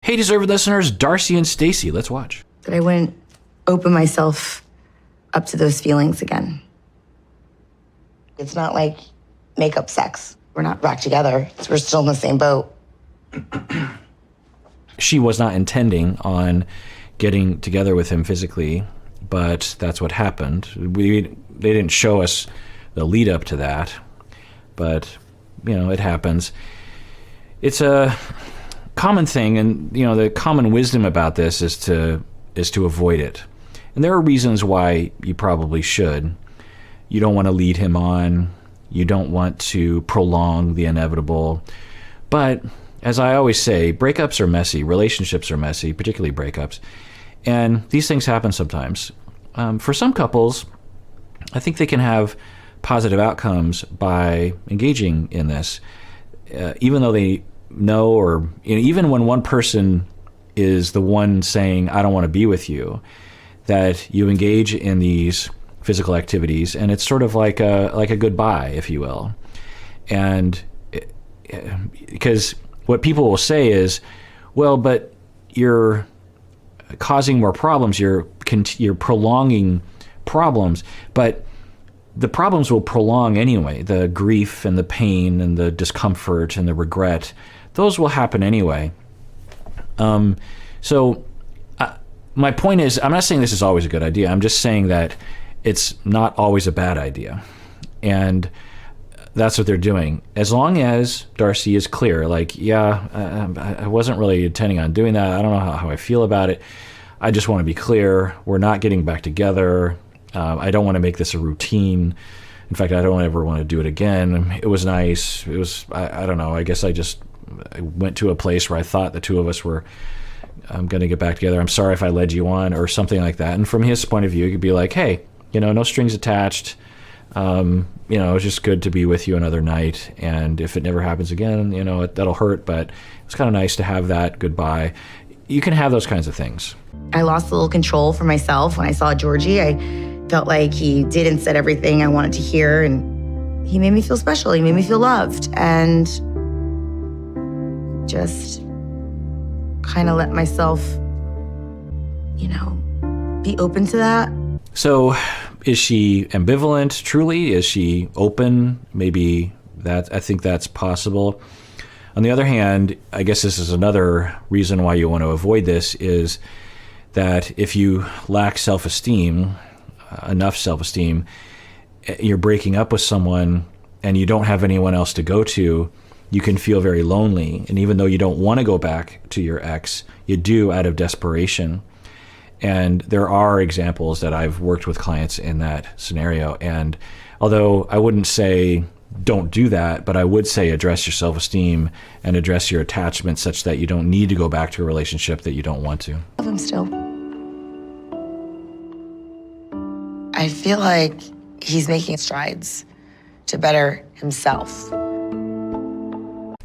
Hey, deserved listeners, Darcey and Stacey, let's watch. That I wouldn't open myself up to those feelings again. It's not like make-up sex. We're not back together. We're still in the same boat. She was not intending on getting together with him physically, but that's what happened. They didn't show us the lead up to that, but it happens. It's a common thing, and the common wisdom about this is to avoid it. And there are reasons why you probably should. You don't want to lead him on. You don't want to prolong the inevitable. But as I always say, breakups are messy. Relationships are messy, particularly breakups. And these things happen sometimes. For some couples, I think they can have positive outcomes by engaging in this, even though they know, or even when one person is the one saying, I don't want to be with you, that you engage in these physical activities, and it's sort of like a goodbye, if you will. And because what people will say is, well, but you're causing more problems, you're prolonging problems, but the problems will prolong anyway. The grief and the pain and the discomfort and the regret, those will happen anyway. So my point is, I'm not saying this is always a good idea. I'm just saying that it's not always a bad idea. And that's what they're doing. As long as Darcey is clear, like, I wasn't really intending on doing that. I don't know how I feel about it. I just want to be clear. We're not getting back together. I don't want to make this a routine. In fact, I don't ever want to do it again. It was nice. It was, I don't know. I guess I went to a place where I thought the two of us were going to get back together. I'm sorry if I led you on, or something like that. And from his point of view, he could be like, hey, no strings attached. It's just good to be with you another night. And if it never happens again, that'll hurt, but it's kind of nice to have that goodbye. You can have those kinds of things. I lost a little control for myself when I saw Georgie. I felt like he did and said everything I wanted to hear, and he made me feel special. He made me feel loved, and just kind of let myself, be open to that. So is she ambivalent, truly? Is she open? Maybe I think that's possible. On the other hand, I guess this is another reason why you want to avoid this, is that if you lack self-esteem, enough self-esteem, you're breaking up with someone and you don't have anyone else to go to, you can feel very lonely. And even though you don't want to go back to your ex, you do out of desperation. And there are examples that I've worked with clients in that scenario. And although I wouldn't say don't do that, but I would say address your self-esteem and address your attachment such that you don't need to go back to a relationship that you don't want to. I love him still. I feel like he's making strides to better himself.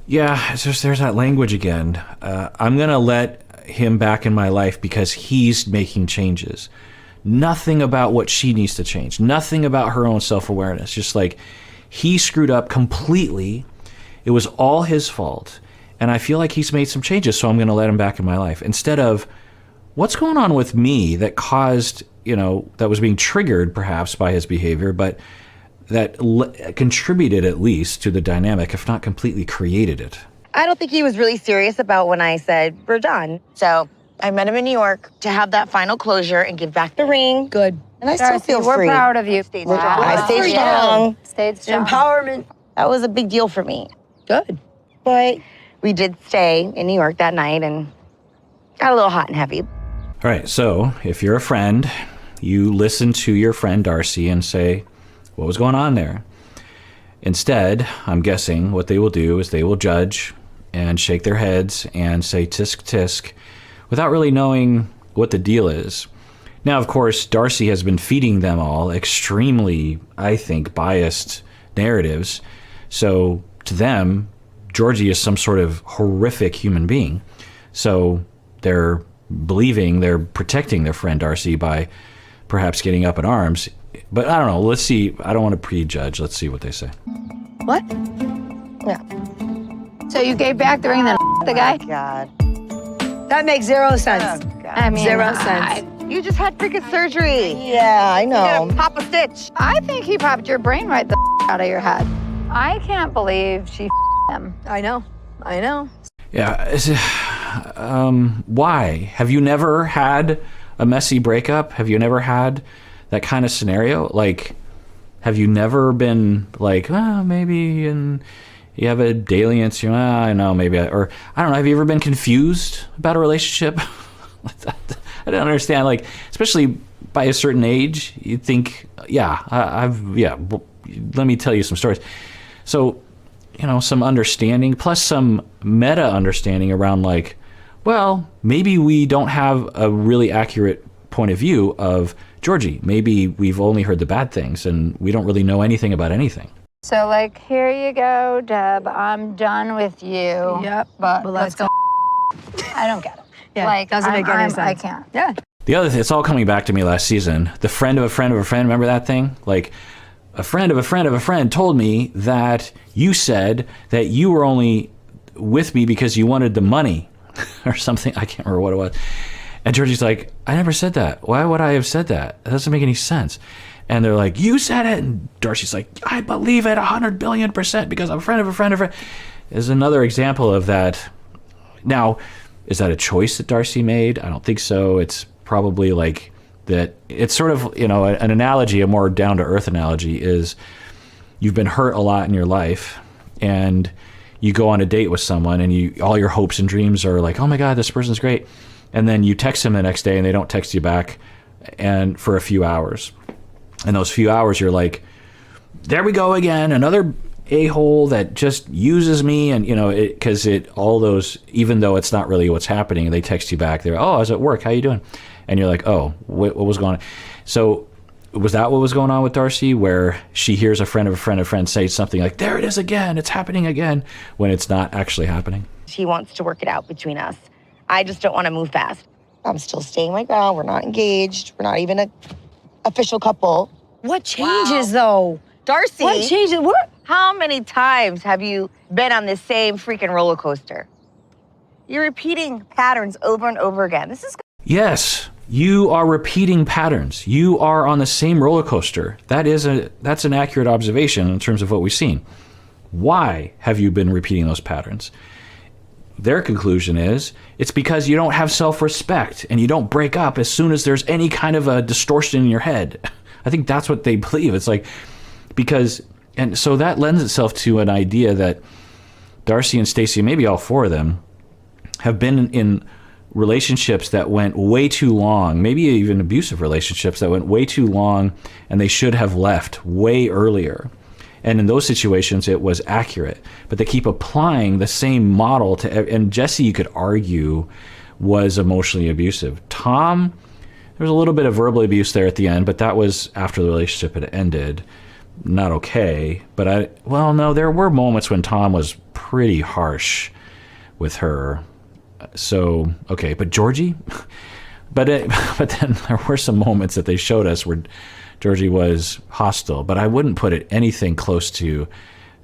Yeah, there's that language again. I'm going to let him back in my life because he's making changes. Nothing about what she needs to change. Nothing about her own self-awareness. Just like, he screwed up completely. It was all his fault. And I feel like he's made some changes, so I'm going to let him back in my life. Instead of, what's going on with me that caused, that was being triggered perhaps by his behavior, but that contributed at least to the dynamic, if not completely created it. I don't think he was really serious about when I said, we're done. So I met him in New York to have that final closure and give back the ring. Good. And I still feel free. We're proud of you. Wow. I stayed strong. Stayed strong. Empowerment. That was a big deal for me. Good. But we did stay in New York that night and got a little hot and heavy. All right, so if you're a friend, you listen to your friend Darcey and say, what was going on there? Instead, I'm guessing what they will do is they will judge and shake their heads and say tisk tisk without really knowing what the deal is. Now, of course, Darcey has been feeding them all extremely, I think, biased narratives. So to them, Georgie is some sort of horrific human being. So they're believing they're protecting their friend Darcey by perhaps getting up in arms. But I don't know. Let's see. I don't want to prejudge. Let's see what they say. What? Yeah. So you gave back the ring, then the guy? God. That makes zero sense. I mean, Zero sense. You just had freaking surgery. Yeah, I know. Pop a stitch. I think he popped your brain right the out of your head. I can't believe she him. I know. Yeah. Why? Have you never had a messy breakup? Have you never had that kind of scenario? Like, have you never been like, maybe, and you have a dalliance, I know, maybe, or I don't know, have you ever been confused about a relationship? I don't understand, like, especially by a certain age, you think, let me tell you some stories. So, some understanding, plus some meta understanding around like, well, maybe we don't have a really accurate point of view of Georgie. Maybe we've only heard the bad things and we don't really know anything about anything. So, like, here you go, Deb. I'm done with you. Yep. But let's go. I don't get it. Yeah, like, doesn't make any sense. I can't. Yeah. The other thing, it's all coming back to me last season. The friend of a friend of a friend, remember that thing? Like, a friend of a friend of a friend told me that you said that you were only with me because you wanted the money or something. I can't remember what it was. And Georgie's like, I never said that. Why would I have said that? That doesn't make any sense. And they're like, you said it. And Darcey's like, I believe it 100 billion% because I'm a friend of a friend of a friend. Is another example of that. Now, is that a choice that Darcey made? I don't think so. It's probably like that. It's sort of, an analogy, a more down-to-earth analogy is you've been hurt a lot in your life and you go on a date with someone and all your hopes and dreams are like, oh my God, this person's great. And then you text them the next day and they don't text you back and for a few hours. And those few hours you're like, there we go again, another a-hole that just uses me. And, because all those, even though it's not really what's happening, they text you back. They're, oh, I was at work. How you doing? And you're like, oh, what was going on? So was that what was going on with Darcey, where she hears a friend of a friend of a friend say something like, there it is again, it's happening again, when it's not actually happening? He wants to work it out between us. I just don't want to move fast. I'm still staying my ground. We're not engaged. We're not even an official couple. What changes though? Darcey. What changes? What? How many times have you been on this same freaking roller coaster? You're repeating patterns over and over again. This is... Yes, you are repeating patterns. You are on the same roller coaster. That's an accurate observation in terms of what we've seen. Why have you been repeating those patterns? Their conclusion is it's because you don't have self-respect and you don't break up as soon as there's any kind of a distortion in your head. I think that's what they believe. It's like, and so that lends itself to an idea that Darcey and Stacey, maybe all four of them, have been in relationships that went way too long, maybe even abusive relationships that went way too long, and they should have left way earlier. And in those situations, it was accurate. But they keep applying the same model to, and Jesse, you could argue, was emotionally abusive. Tom, there was a little bit of verbal abuse there at the end, but that was after the relationship had ended. Not okay. But there were moments when Tom was pretty harsh with her. So, okay, but Georgie? But then there were some moments that they showed us where Georgie was hostile, but I wouldn't put it anything close to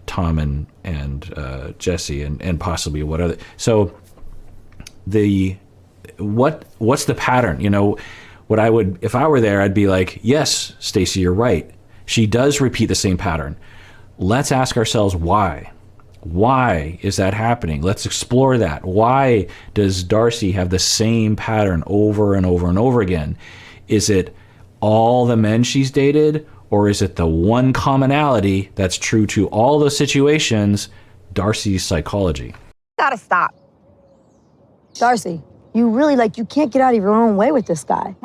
Tom and Jesse and possibly what other. So what's the pattern? What I would, if I were there, I'd be like, yes, Stacey, you're right. She does repeat the same pattern. Let's ask ourselves why. Why is that happening? Let's explore that. Why does Darcey have the same pattern over and over and over again? Is it all the men she's dated, or is it the one commonality that's true to all those situations, Darcey's psychology? Gotta stop. Darcey, you really you can't get out of your own way with this guy.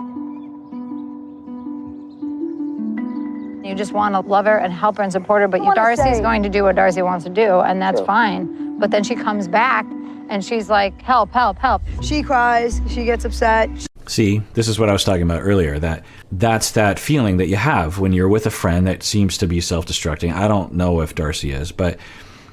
You just want to love her and help her and support her, but Darcey's going to do what Darcey wants to do, and that's fine. But then she comes back and she's like, help, help, help. She cries, she gets upset. See, this is what I was talking about earlier, that's that feeling that you have when you're with a friend that seems to be self-destructing. I don't know if Darcey is, but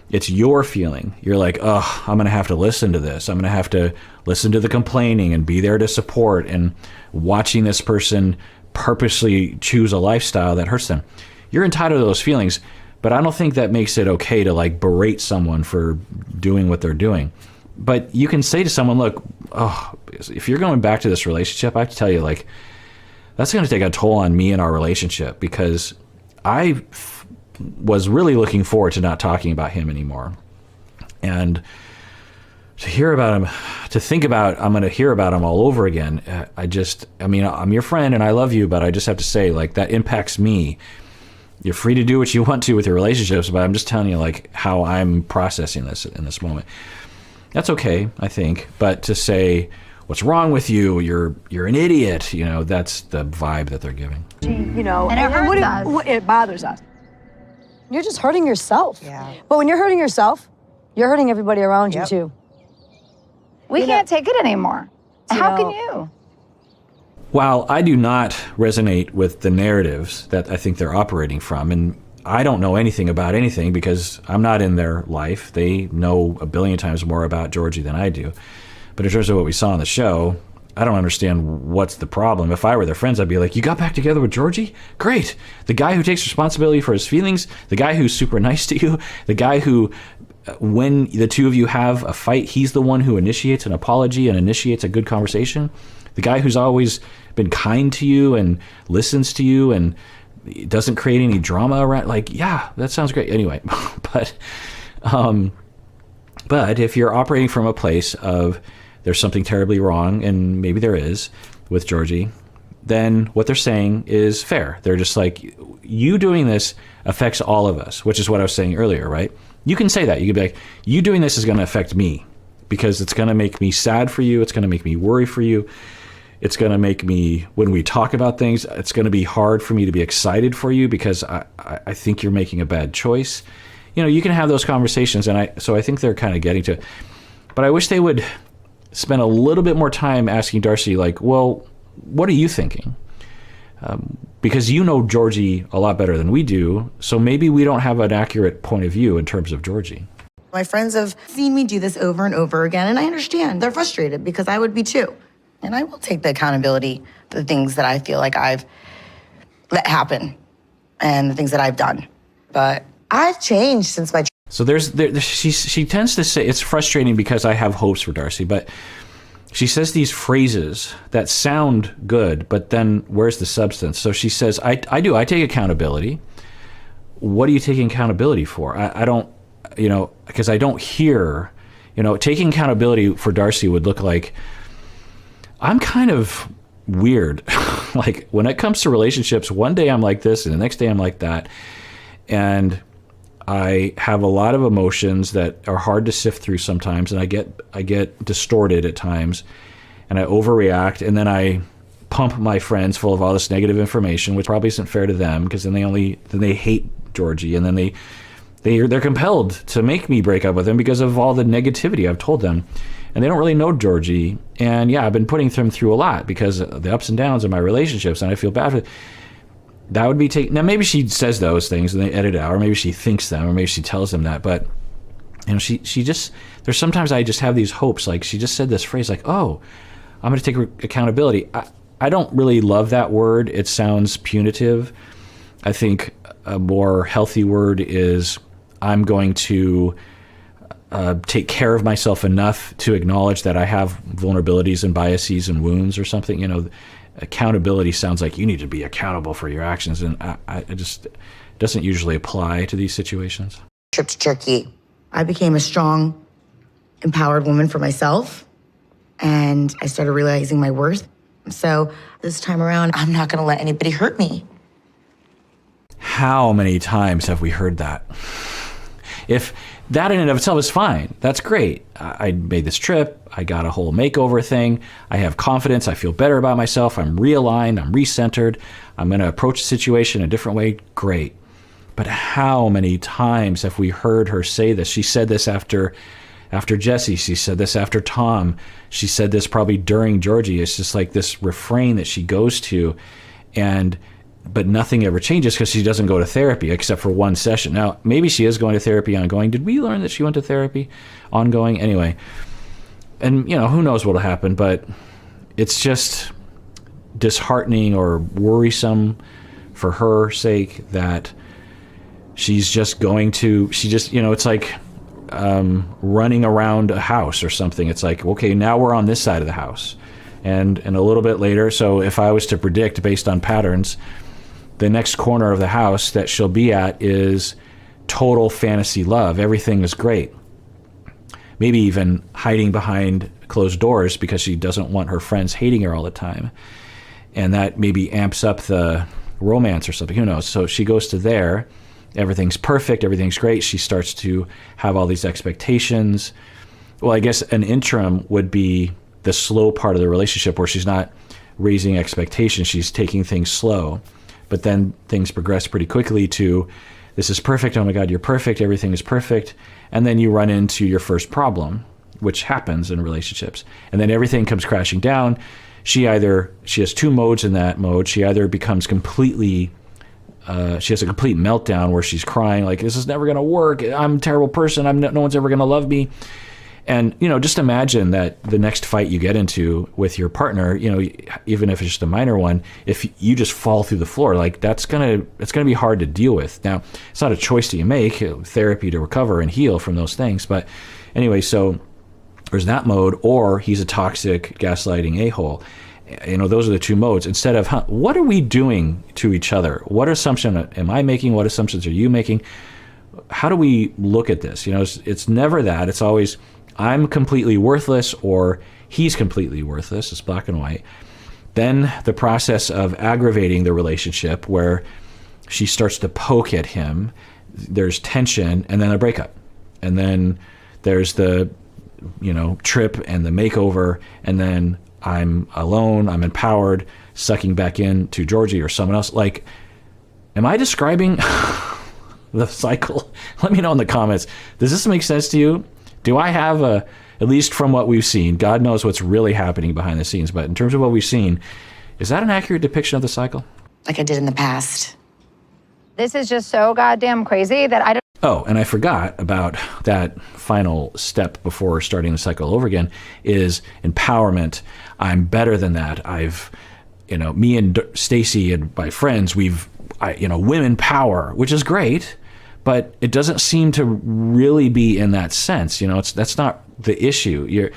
it's your feeling. You're like, oh, I'm going to have to listen to this. I'm going to have to listen to the complaining and be there to support, and watching this person purposely choose a lifestyle that hurts them. You're entitled to those feelings, but I don't think that makes it okay to berate someone for doing what they're doing. But you can say to someone, look, oh, if you're going back to this relationship, I have to tell you, like, that's going to take a toll on me and our relationship, because I was really looking forward to not talking about him anymore. And to hear about him, to think about, I'm going to hear about him all over again. I mean, I'm your friend and I love you, but I just have to say, like, that impacts me. You're free to do what you want to with your relationships, but I'm just telling you, like, how I'm processing this in this moment. That's okay, I think. But to say, what's wrong with you? You're an idiot. You know, that's the vibe that they're giving. You know, And it hurts us. It bothers us. You're just hurting yourself. Yeah. But when you're hurting yourself, you're hurting everybody around you too. We can't take it anymore. How know- can you? While I do not resonate with the narratives that I think they're operating from, and I don't know anything about anything because I'm not in their life. They know a billion times more about Georgie than I do. But in terms of what we saw on the show, I don't understand what's the problem. If I were their friends, I'd be like, you got back together with Georgie? Great. The guy who takes responsibility for his feelings, the guy who's super nice to you, the guy who, when the two of you have a fight, he's the one who initiates an apology and initiates a good conversation. The guy who's always been kind to you and listens to you and doesn't create any drama around, like, yeah, that sounds great. Anyway, but if you're operating from a place of there's something terribly wrong, and maybe there is with Georgie, then what they're saying is fair. They're just like, you doing this affects all of us, which is what I was saying earlier, right? You can say that. You could be like, you doing this is going to affect me because it's going to make me sad for you. It's going to make me worry for you. It's going to make me, when we talk about things, it's going to be hard for me to be excited for you because I think you're making a bad choice. You know, you can have those conversations, and so I think they're kind of getting to it. But I wish they would spend a little bit more time asking Darcey, like, well, what are you thinking? Because you know Georgie a lot better than we do, so maybe we don't have an accurate point of view in terms of Georgie. My friends have seen me do this over and over again, and I understand. They're frustrated because I would be too. And I will take the accountability for the things that I feel like I've let happen and the things that I've done. But I've changed since my... So she tends to say, it's frustrating because I have hopes for Darcey, but she says these phrases that sound good, but then where's the substance? So she says, I take accountability. What are you taking accountability for? I don't, you know, because I don't hear, you know, taking accountability for Darcey would look like, I'm kind of weird. Like, when it comes to relationships, one day I'm like this and the next day I'm like that. And I have a lot of emotions that are hard to sift through sometimes, and I get distorted at times, and I overreact, and then I pump my friends full of all this negative information, which probably isn't fair to them, because then they hate Georgie, and then they're compelled to make me break up with him because of all the negativity I've told them. And they don't really know Georgie. And yeah, I've been putting them through a lot because of the ups and downs of my relationships, and I feel bad for it. That would be now maybe she says those things and they edit it out, or maybe she thinks them, or maybe she tells them that. But you know, she just, there's sometimes I just have these hopes. Like, she just said this phrase, like, oh, I'm going to take accountability. I don't really love that word. It sounds punitive. I think a more healthy word is, I'm going to take care of myself enough to acknowledge that I have vulnerabilities and biases and wounds or something. You know, accountability sounds like you need to be accountable for your actions, and it just doesn't usually apply to these situations. Trip to Turkey, I became a strong, empowered woman for myself, and I started realizing my worth. So this time around, I'm not going to let anybody hurt me. How many times have we heard that? If that in and of itself is fine, that's great. I made this trip. I got a whole makeover thing. I have confidence. I feel better about myself. I'm realigned. I'm recentered. I'm going to approach the situation a different way. Great. But how many times have we heard her say this? She said this after Jesse. She said this after Tom. She said this probably during Georgie. It's just like this refrain that she goes to, but nothing ever changes because she doesn't go to therapy except for one session. Now, maybe she is going to therapy ongoing. Did we learn that she went to therapy ongoing? Anyway, and you know, who knows what'll happen, but it's just disheartening or worrisome for her sake that she's just going to, you know, it's like running around a house or something. It's like, okay, now we're on this side of the house. And a little bit later, so if I was to predict based on patterns, the next corner of the house that she'll be at is total fantasy love. Everything is great. Maybe even hiding behind closed doors because she doesn't want her friends hating her all the time. And that maybe amps up the romance or something. Who knows? So she goes to there. Everything's perfect. Everything's great. She starts to have all these expectations. Well, I guess an interim would be the slow part of the relationship where she's not raising expectations. She's taking things slow. But then things progress pretty quickly to, this is perfect. Oh my God, you're perfect. Everything is perfect. And then you run into your first problem, which happens in relationships. And then everything comes crashing down. She has two modes in that mode. She either becomes completely, she has a complete meltdown where she's crying like, this is never going to work. I'm a terrible person. No one's ever going to love me. And, just imagine that the next fight you get into with your partner, even if it's just a minor one, if you just fall through the floor, like it's going to be hard to deal with. Now, it's not a choice that you make, therapy to recover and heal from those things. But anyway, so there's that mode, or he's a toxic, gaslighting a-hole. Those are the two modes. Instead of, what are we doing to each other? What assumption am I making? What assumptions are you making? How do we look at this? It's never that. It's always, I'm completely worthless or he's completely worthless. It's black and white. Then the process of aggravating the relationship where she starts to poke at him, there's tension, and then a breakup. And then there's the, trip and the makeover, and then I'm alone, I'm empowered, sucking back into Georgie or someone else. Like, am I describing the cycle? Let me know in the comments. Does this make sense to you? Do I have at least from what we've seen, God knows what's really happening behind the scenes, but in terms of what we've seen, is that an accurate depiction of the cycle? Like I did in the past. This is just so goddamn crazy that I don't. Oh, and I forgot about that final step before starting the cycle over again is empowerment. I'm better than that. Me and Stacey and my friends, women power, which is great. But it doesn't seem to really be in that sense. That's not the issue.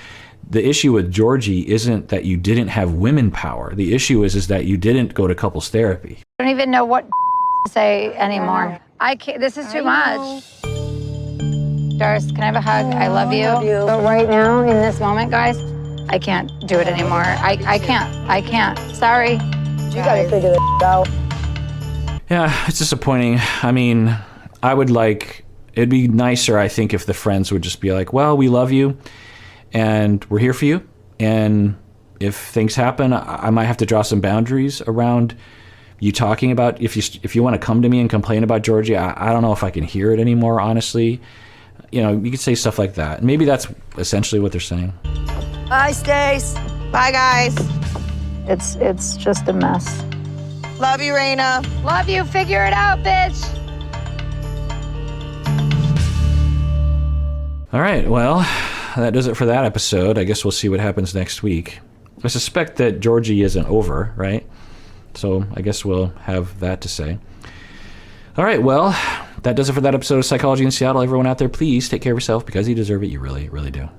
The issue with Georgie isn't that you didn't have women power. The issue is that you didn't go to couples therapy. I don't even know what to say anymore. I can't. This is too much. Darce, can I have a hug? I love you. But right now, in this moment, guys, I can't do it anymore. I can't. Sorry. You gotta figure this out. Yeah, it's disappointing. I mean, it'd be nicer, I think, if the friends would just be like, well, we love you and we're here for you. And if things happen, I might have to draw some boundaries around you talking about, if you want to come to me and complain about Georgie, I don't know if I can hear it anymore, honestly. You could say stuff like that. Maybe that's essentially what they're saying. Bye, Stace. Bye, guys. It's just a mess. Love you, Raina. Love you. Figure it out, bitch. All right, well, that does it for that episode. I guess we'll see what happens next week. I suspect that Georgie isn't over, right? So I guess we'll have that to say. All right, well, that does it for that episode of Psychology in Seattle. Everyone out there, please take care of yourself because you deserve it. You really, really do.